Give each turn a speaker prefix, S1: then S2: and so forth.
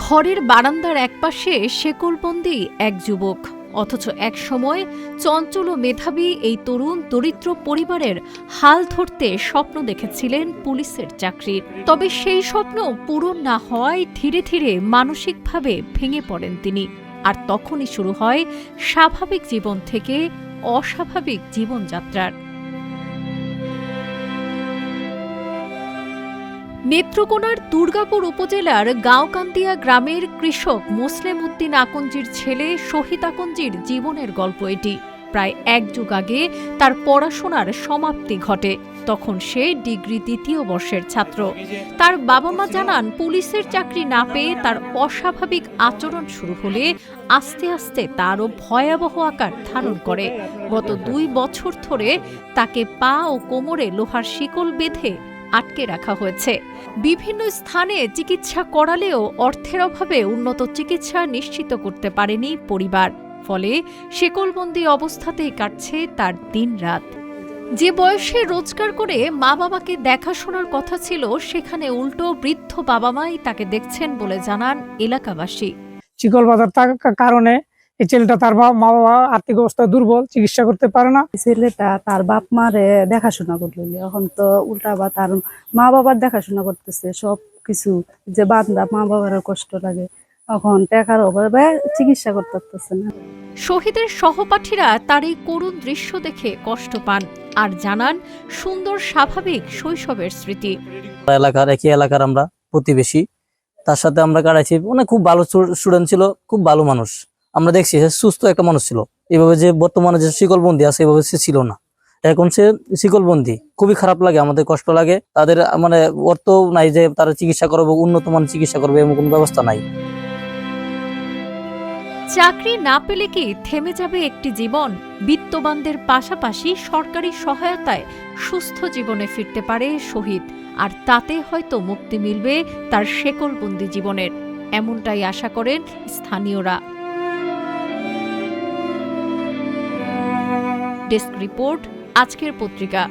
S1: ঘরের বারান্দার একপাশে শেকলবন্দি এক যুবক, অথচ এক সময় চঞ্চল ও মেধাবী এই তরুণ দরিদ্র পরিবারের হাল ধরতে স্বপ্ন দেখেছিলেন পুলিশের চাকরির। তবে সেই স্বপ্ন পূরণ না হওয়ায় ধীরে ধীরে মানসিকভাবে ভেঙে পড়েন তিনি। আর তখনই শুরু হয় স্বাভাবিক জীবন থেকে অস্বাভাবিক জীবনযাত্রার। নেত্রকোনার দুর্গাপুর উপজেলার গাঁওকান্দিয়া গ্রামের কৃষক মোসলেম উদ্দিন আকঞ্জির ছেলে শহীদ আকঞ্জির জীবনের গল্প এটি। প্রায় এক যুগ আগে তার পড়াশোনার সমাপ্তি ঘটে। তখন সে ডিগ্রি ২য় বর্ষের ছাত্র। তার বাবা মা জানান, পুলিশের চাকরি না পেয়ে তার অস্বাভাবিক আচরণ শুরু হলে আস্তে আস্তে তারও ভয়াবহ আকার ধারণ করে। গত ২ বছর ধরে তাকে পা ও কোমরে লোহার শিকল বেঁধে আটকে রাখা হয়েছে। বিভিন্ন স্থানে চিকিৎসা করালেও অর্থের অভাবে উন্নত চিকিৎসা নিশ্চিত করতে পারেনি পরিবার। ফলে শেকলবন্দি অবস্থাতেই কাটছে তার দিনরাত। যে বয়সে রোজগার করে মা বাবাকে দেখাশোনার কথা ছিল, সেখানে উল্টো বৃদ্ধ বাবা মাই তাকে দেখছেন বলে জানান এলাকাবাসী।
S2: শিকল বাঁধার কারণে এই ছেলেটা, তার মা বাবা আর্থিক অবস্থা দুর্বল, চিকিৎসা করতে পারে না।
S3: ছেলেটা তার বাপ মারে দেখাশোনা করলো, এখন তো উল্টা বা তার মা বাবার দেখাশোনা করতেছে সবকিছু। যে বান্দা মা বাবার কষ্ট লাগে, এখন টাকার অভাবে চিকিৎসা করতে পারতেছে না।
S1: শহীদের সহপাঠীরা তার এই করুণ দৃশ্য দেখে কষ্ট পান আর জানান সুন্দর স্বাভাবিক শৈশবের স্মৃতি।
S4: একই এলাকার আমরা প্রতিবেশী, তার সাথে আমরা কাটাইছি। খুব ভালো স্টুডেন্ট ছিল, খুব ভালো মানুষ। আমরা দেখছি সুস্থ একটা মানুষ ছিল। এভাবে যে বর্তমানে যে শিকলবন্দি আছে, এভাবে সে ছিল না। এখন সে শিকলবন্দি। খুবই খারাপ লাগে, আমাদের কষ্ট লাগে। তাদের অর্থ নাই যে তারা চিকিৎসা করবে, উন্নত মানের চিকিৎসা করবে, এমন কোনো ব্যবস্থা নাই।
S1: চাকরি না পেলে কি থেমে যাবে একটি জীবন? বিত্তবানদের পাশাপাশি সরকারি সহায়তায় সুস্থ জীবনে ফিরতে পারে শহীদ, আর তাতে হয়তো মুক্তি মিলবে তার শেকলবন্দি জীবনের। এমনটাই আশা করেন স্থানীয়রা। ডেস্ক রিপোর্ট, আজকের পত্রিকা।